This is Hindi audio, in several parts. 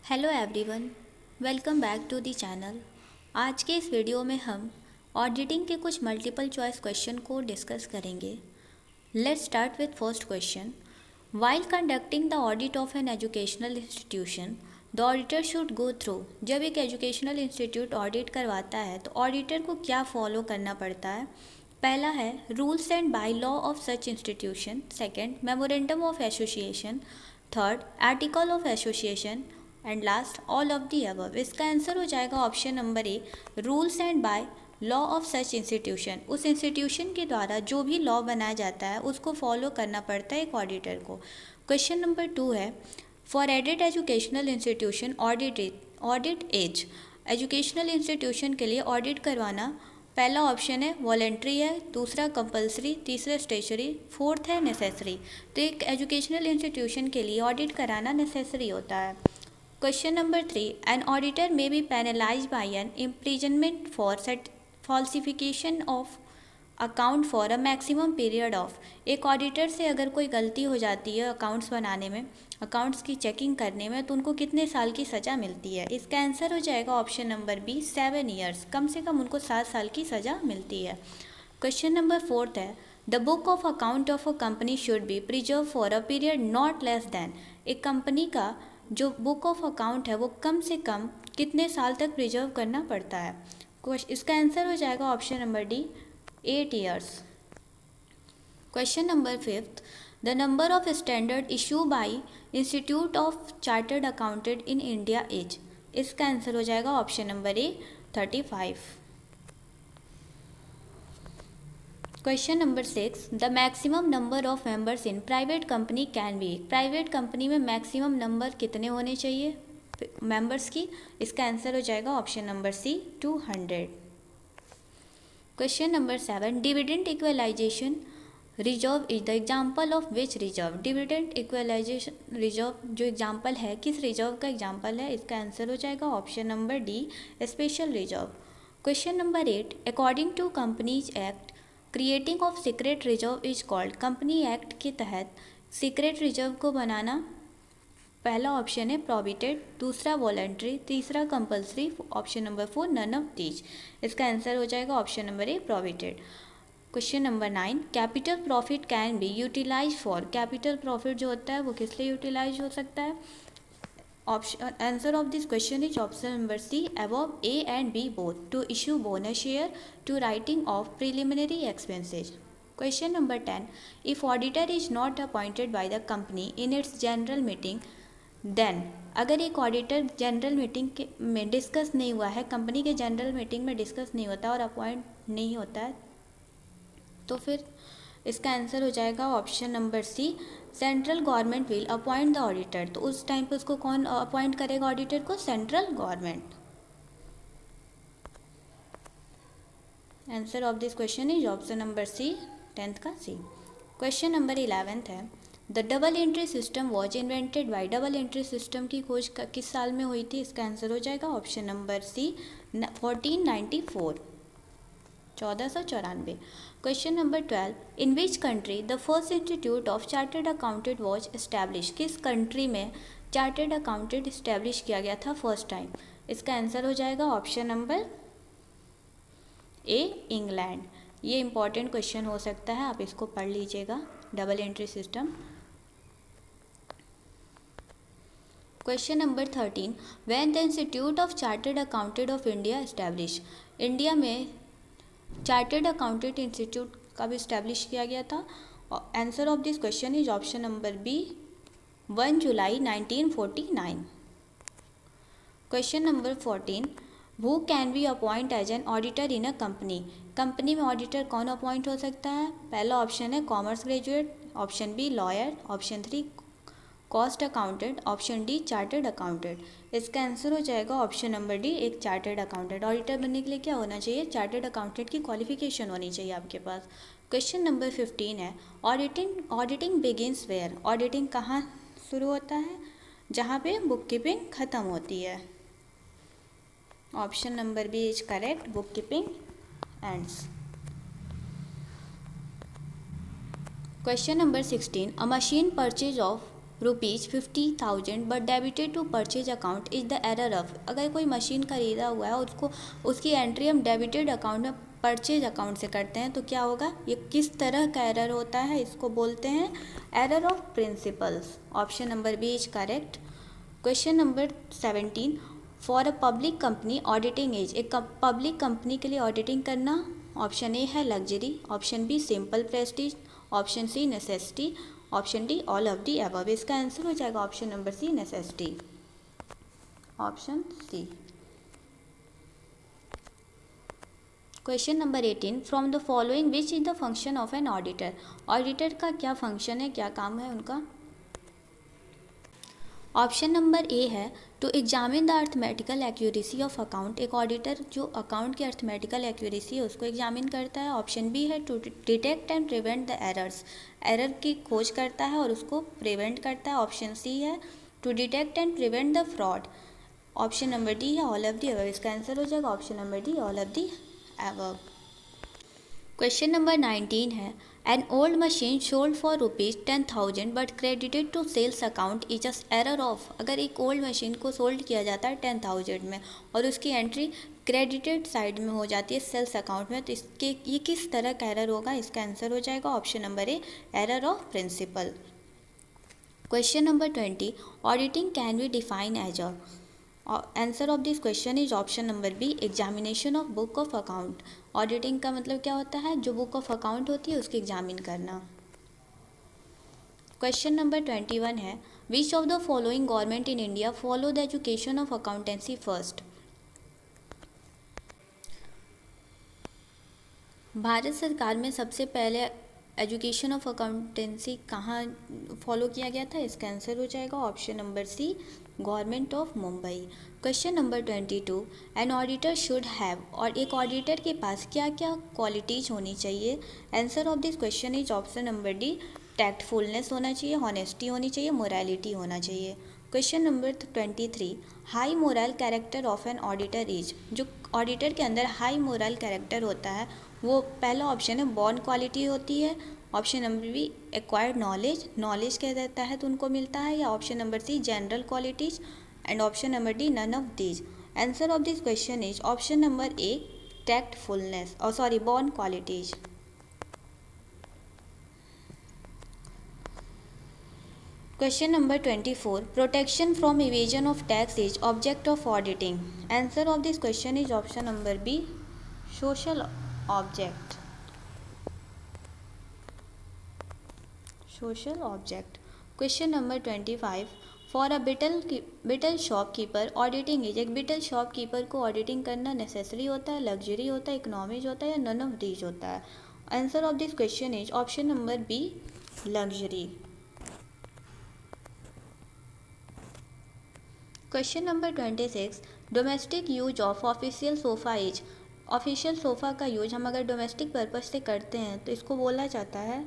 Hello everyone, welcome back to the channel. आज के इस वीडियो में हम ऑडिटिंग के कुछ मल्टीपल चॉइस क्वेश्चन को डिस्कस करेंगे। Let's start with first question. While conducting the audit of an educational institution the auditor should go through. जब एक एजुकेशनल इंस्टीट्यूट ऑडिट करवाता है तो ऑडिटर को क्या फॉलो करना पड़ता है? पहला है rules and by law of such institution, second memorandum of association, third article of association and last all of the above. इसका आंसर हो जाएगा option number A, rules and by law of such institution. उस इंस्टीट्यूशन के द्वारा जो भी लॉ बनाया जाता है उसको फॉलो करना पड़ता है एक ऑडिटर को। क्वेश्चन नंबर 2 है for aided educational institution audit is. Educational institution के लिए ऑडिट करवाना पहला ऑप्शन है वॉलेंट्री है, दूसरा कंपलसरी, तीसरा स्टेशनरी, फोर्थ है नेसेसरी। तो एक एजुकेशनल इंस्टीट्यूशन के लिए ऑडिट कराना नेसेसरी होता है। Question number 3. An auditor may be penalized by an imprisonment for falsification of account for a maximum period of। एक ऑडिटर से अगर कोई गलती हो जाती है अकाउंट्स बनाने में, अकाउंट्स की चेकिंग करने में, तो उनको कितने साल की सज़ा मिलती है? इसका आंसर हो जाएगा ऑप्शन नंबर बी, 7 ईयर्स। कम से कम उनको 7 साल की सज़ा मिलती है। क्वेश्चन नंबर 4 है the book of account of a company should be preserve for a period not less than. एक कंपनी का जो बुक ऑफ अकाउंट है वो कम से कम कितने साल तक प्रिजर्व करना पड़ता है? इसका आंसर हो जाएगा option number D, 8 years. Question number 5, the number of standard issue by institute of chartered accountant in India is. इसका आंसर हो जाएगा option number A, 35। Question number 6, the maximum number of members in private company can be. Private company में मैक्सिमम नंबर कितने होने चाहिए मेंबर्स की? इसका आंसर हो जाएगा option number C, 200। Question number 7, dividend equalization reserve is the example of which reserve. Dividend equalization reserve जो एग्जाम्पल है किस रिजर्व का एग्जाम्पल है? इसका आंसर हो जाएगा option number D, special reserve. Question number 8, according to companies act creating of secret reserve is called. Company act के तहत सीक्रेट रिजर्व को बनाना पहला ऑप्शन है प्रोविटेड, दूसरा वॉलंटरी, तीसरा compulsory, option number 4 none of these. इसका आंसर हो जाएगा option number A, prohibited. Question number 9, capital profit can be utilize for. Capital profit जो होता है वो किस लिए यूटिलाइज हो सकता है? Option answer of this question is option number C, above A and B both, to issue bonus share, to writing off preliminary expenses. Question number 10, if auditor is not appointed by the company in its general meeting then. अगर एक ऑडिटर जनरल मीटिंग में डिस्कस नहीं हुआ है, कंपनी के जनरल मीटिंग में डिस्कस नहीं होता और अपॉइंट नहीं होता है, तो फिर इसका आंसर हो जाएगा option number C, central government will appoint the auditor. तो उस टाइम पे उसको कौन अपॉइंट करेगा ऑडिटर को? Central government. Answer of this question is option number C, 10th का सी। क्वेश्चन नंबर 11 है the double entry system was invented by. Double entry system की खोज किस साल में हुई थी? इसका आंसर हो जाएगा option number C, 1494, 1494। Question number 12, in which country the first institute of chartered accountant was establish. किस कंट्री में चार्टर्ड अकाउंटेंट इस्टेब्लिश किया गया था फर्स्ट टाइम? इसका आंसर हो जाएगा ऑप्शन नंबर ए, इंग्लैंड। ये इंपॉर्टेंट क्वेश्चन हो सकता है, आप इसको पढ़ लीजिएगा, double entry system. Question number 13, when the institute of chartered accountant of India establish. India में चार्टर्ड अकाउंटेंट इंस्टीट्यूट कब इस्टेब्लिश किया गया था? Answer of this question is option number B, 1 जुलाई 1949। Question number 14, who can be appoint as an auditor in a company. Company में ऑडिटर कौन अपॉइंट हो सकता है? पहला ऑप्शन है commerce graduate, option B lawyer, option 3 cost accountant, option D chartered accountant. इसका आंसर हो जाएगा ऑप्शन नंबर डी, एक चार्टर्ड अकाउंटेंट। ऑडिटर बनने के लिए क्या होना चाहिए? चार्टर्ड अकाउंटेंट की क्वालिफिकेशन होनी चाहिए आपके पास। क्वेश्चन नंबर 15 है ऑडिटिंग बिगिंस वेयर। ऑडिटिंग कहाँ शुरू होता है? जहाँ पे बुक कीपिंग ख़त्म होती है। Option number B is correct, book keeping ends. Question number 16, a machine purchase of ₹50,000 but debited to purchase account is the error of. अगर कोई मशीन खरीदा हुआ है उसको उसकी एंट्री हम डेबिटेड अकाउंट में परचेज अकाउंट से करते हैं तो क्या होगा, ये किस तरह का एरर होता है, इसको बोलते हैं error of principles. Option number B is correct. Question number 17, for a public company auditing is, एक पब्लिक कंपनी के लिए ऑडिटिंग करना, ऑप्शन ए है luxury, option B simple prestige, option C necessity, option D all of the above. इसका आंसर हो जाएगा option number C necessity, option C. Question number 18, from the following which is the function of an auditor. Auditor का क्या फंक्शन है, क्या काम है उनका। ऑप्शन नंबर ए है to examine the arithmetical accuracy of account. एक ऑडिटर जो अकाउंट की अर्थमेटिकल एक्यूरेसी है उसको एग्जामिन करता है। ऑप्शन बी है to detect and prevent the errors, error की खोज करता है और उसको प्रिवेंट करता है। ऑप्शन सी है to detect and prevent the fraud. Option number D है ऑल ऑफ दी अबव। इसका आंसर हो जाएगा option number D all of the above. Question number 19 है, an old machine sold for ₹10,000 but credited to sales account is as error of. अगर एक ओल्ड मशीन को सोल्ड किया जाता है 10,000 में और उसकी एंट्री क्रेडिटेड साइड में हो जाती है सेल्स अकाउंट में, तो इसके ये किस तरह का एरर होगा, इसका आंसर हो जाएगा option number A error of principle. Question number 20, auditing can be define as a. Answer of this question is option number B examination of book of account. Auditing का मतलब क्या होता है, जो बुक ऑफ अकाउंट होती है उसकी एग्जामिन करना। क्वेश्चन नंबर 21 है, which of the following government in India follow the education of accountancy first. Bharat सरकार में सबसे पहले एजुकेशन ऑफ अकाउंटेंसी कहाँ फॉलो किया गया था, इसका आंसर हो जाएगा option number C government of Mumbai. Question number 22, an auditor should have, और एक ऑडिटर के पास क्या क्या क्वालिटीज़ होनी चाहिए। Answer of this question is option number D tactfulness होना चाहिए, हॉनेस्टी होनी चाहिए, मोरालिटी होना चाहिए। Question number 23, high moral character of an auditor is. जो ऑडिटर के अंदर हाई मोरल कैरेक्टर होता है वो पहला ऑप्शन है बॉर्न क्वालिटी होती है, option number B acquired knowledge, knowledge के तहत उनको मिलता है, या option number C general qualities, and option number D none of these. Answer of this question is option number A tactfulness और sorry born qualities. Question number 24, protection from evasion of tax is object of auditing. Answer of this question is option number B social object, social object. Question number 25, for a beetle shopkeeper auditing is. एक बिटल शॉपकीपर को ऑडिटिंग करना नेसेसरी होता है, लग्जरी होता है, इकोनॉमीज होता है, या नन ऑफ दीज होता है। Answer of this question is option number B luxury. Question number 26, domestic use of official sofa is. Official sofa का यूज हम अगर डोमेस्टिक पर्पज से करते हैं तो इसको बोला जाता है।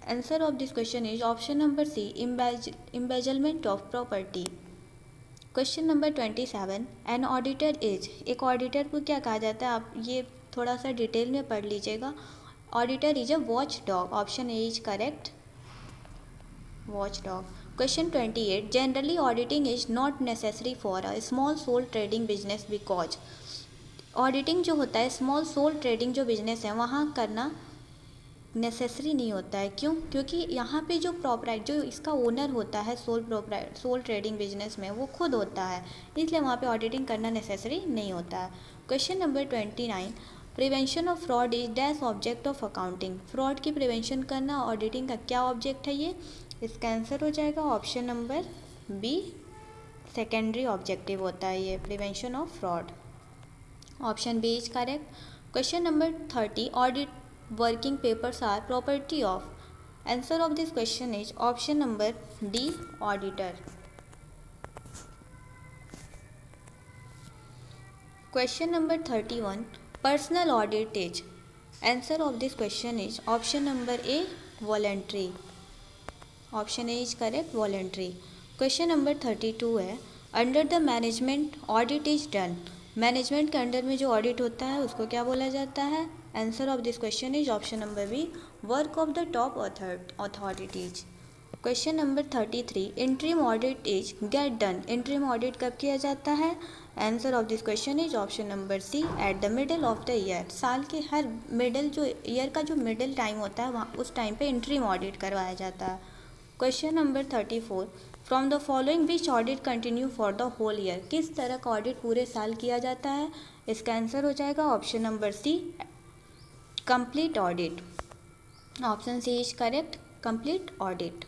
Answer of this question is option number C embezzlement of property. Question number 27, an auditor is. एक ऑडिटर को क्या कहा जाता है, आप ये थोड़ा सा डिटेल में पढ़ लीजिएगा। Auditor is a watch dog, option A is correct, watch dog. Question 28, generally auditing is not necessary for a small sole trading business because. Auditing जो होता है स्मॉल सोल ट्रेडिंग जो बिजनेस है वहाँ करना नेसेसरी नहीं होता है। क्यों? क्योंकि यहाँ पे जो जो इसका ओनर होता है सोल ट्रेडिंग बिजनेस में वो खुद होता है, इसलिए वहाँ पे ऑडिटिंग करना नेसेसरी नहीं होता है। Question number 29, prevention of fraud is dash object of accounting. Fraud की प्रिवेंशन करना ऑडिटिंग का क्या ऑब्जेक्ट है ये, इसका आंसर हो जाएगा option number B secondary objective होता है ये prevention of fraud, option B is correct. Question number 30, audit working papers are property of. Answer of this question is option number D auditor. Question number 31, personal audit is. Answer of this question is option number A voluntary, option A is correct voluntary. Question number 32 है, under the management audit is done. Management के अंडर में जो ऑडिट होता है उसको क्या बोला जाता है। Answer of this question is option number B work of the top authorities. Question number 33, interim audit is get done. Interim audit कब किया जाता है? Answer of this question is option number C, at the middle of the year. साल के हर मिडल जो ईयर का जो मिडल टाइम होता है वहाँ उस टाइम पे इंटरिम ऑडिट करवाया जाता है। Question number 34, from the following which audit continue for the whole year. किस तरह का ऑडिट पूरे साल किया जाता है? इसका आंसर हो जाएगा option number C, complete audit. Option C is correct, complete audit.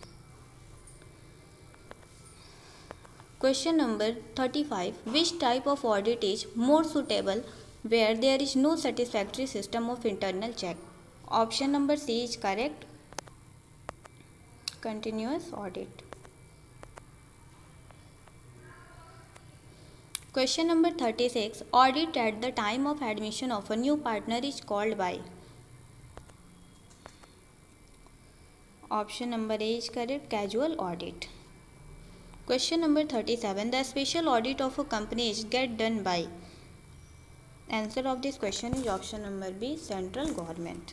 Question number 35, which type of audit is more suitable where there is no satisfactory system of internal check? Option number C is correct, continuous audit. Question number 36, audit at the time of admission of a new partner is called by? Option number A is correct, casual audit. Question number 37, the special audit of a company is get done by? Answer of this question is option number B, central government.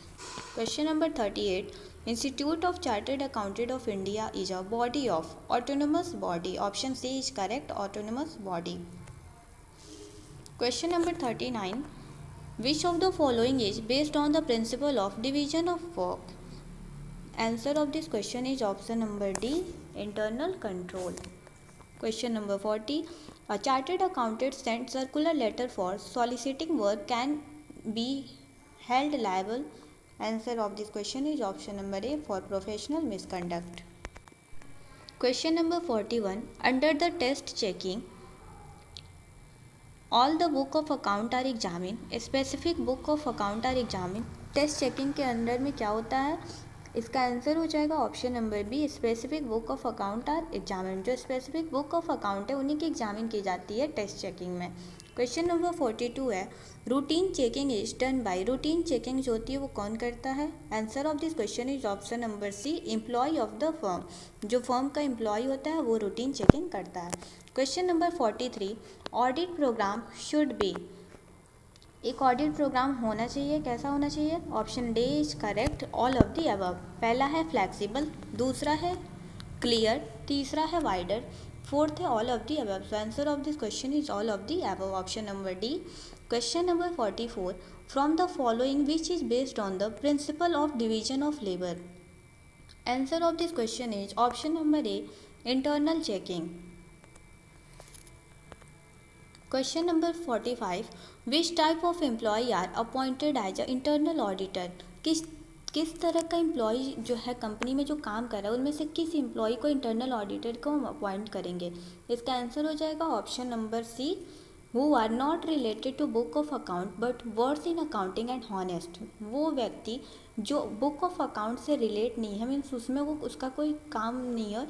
Question number 38, Institute of Chartered Accountant of India is a body of? Autonomous body. Option C is correct, autonomous body. Question number 39, which of the following is based on the principle of division of work? Answer of this question is option number D, internal control. Question number 40, a chartered accountant sent circular letter for soliciting work can be held liable. Answer of this question is option number A, for professional misconduct. Question number 41, under the test checking all the book of account are examined, a specific book of account are examined. Test checking के अंदर में क्या होता है? इसका आंसर हो जाएगा option number B, specific book of account are examine. जो स्पेसिफिक बुक ऑफ अकाउंट है उन्हीं की एग्जामिन की जाती है टेस्ट चेकिंग में। क्वेश्चन नंबर 42 है, routine checking is done by? Routine checking जो होती है वो कौन करता है? Answer of this question is option number C, employ of the firm. जो फर्म का एम्प्लॉय होता है वो रूटीन चेकिंग करता है। Question number 43, audit programme should be? एक ऑडिट प्रोग्राम होना चाहिए, कैसा होना चाहिए? Option D is correct, all of the above. पहला है फ्लैक्सिबल, दूसरा है क्लियर, तीसरा है वाइडर, फोर्थ है all of the above. So answer of this question is all of the above, option number D. Question number 44, from the following which is based on the principle of division of labour? Answer of this question is option number A, internal checking. Question number 45, which type of employ are appointed as a internal auditor? किस तरह का एम्प्लॉय जो है कंपनी में जो काम कर रहा है उनमें से किस एम्प्लॉय को इंटरनल ऑडिटर को हम अपॉइंट करेंगे? इसका आंसर हो जाएगा option number C, who are not related to book of account but works in accounting and honest. वो व्यक्ति जो बुक ऑफ अकाउंट से रिलेट नहीं है, मीन्स उसमें वो उसका कोई काम नहीं है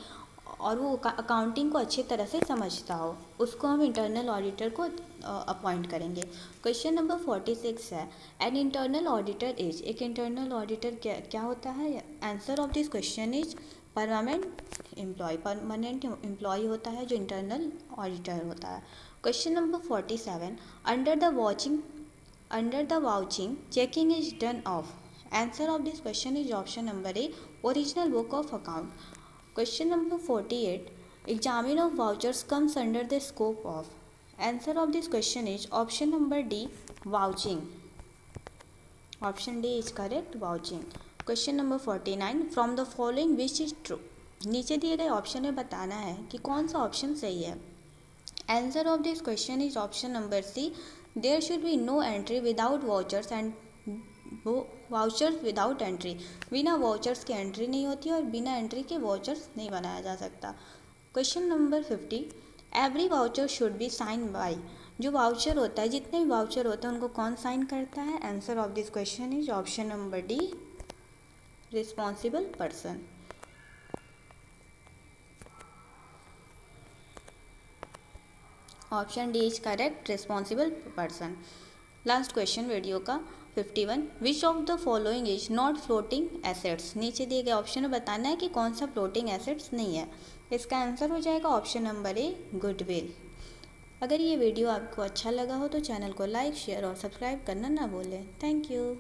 और वो अकाउंटिंग को अच्छी तरह से समझता हो, उसको हम इंटरनल ऑडिटर को अपॉइंट करेंगे। क्वेश्चन नंबर 46 है, एन इंटरनल ऑडिटर इज? एक इंटरनल ऑडिटर क्या होता है? Answer of this question is permanent employ. Permanent employ होता है जो इंटरनल ऑडिटर होता है। Question number 47, under the vouching checking is done of? Answer of this question is option number A, original book of account. Question number 48, examine of vouchers comes under the scope of? Answer of this question is option number D, vouching. Option D is correct, vouching. Question number 49, from the following which is true? नीचे दिए गए ऑप्शन में बताना है कि कौन सा ऑप्शन सही है। Answer of this question is option number C, there should be no entry without vouchers and vouchers without entry. बिना वाउचर्स के एंट्री नहीं होती और बिना एंट्री के वाउचर्स नहीं बनाया जा सकता। Question number 50, every voucher should be sign by? जो वाउचर होता है, जितने भी वाउचर होते हैं उनको कौन साइन करता है? Answer of this question is option number D, responsible person. Option D is correct, responsible person. Last question video का 51, विच of the following is not floating assets? नीचे दिए गए ऑप्शन में बताना है कि कौन सा फ्लोटिंग एसेट्स नहीं है। इसका आंसर हो जाएगा ऑप्शन नंबर ए, गुडविल। अगर ये वीडियो आपको अच्छा लगा हो तो चैनल को लाइक, शेयर और सब्सक्राइब करना ना भूलें। Thank you.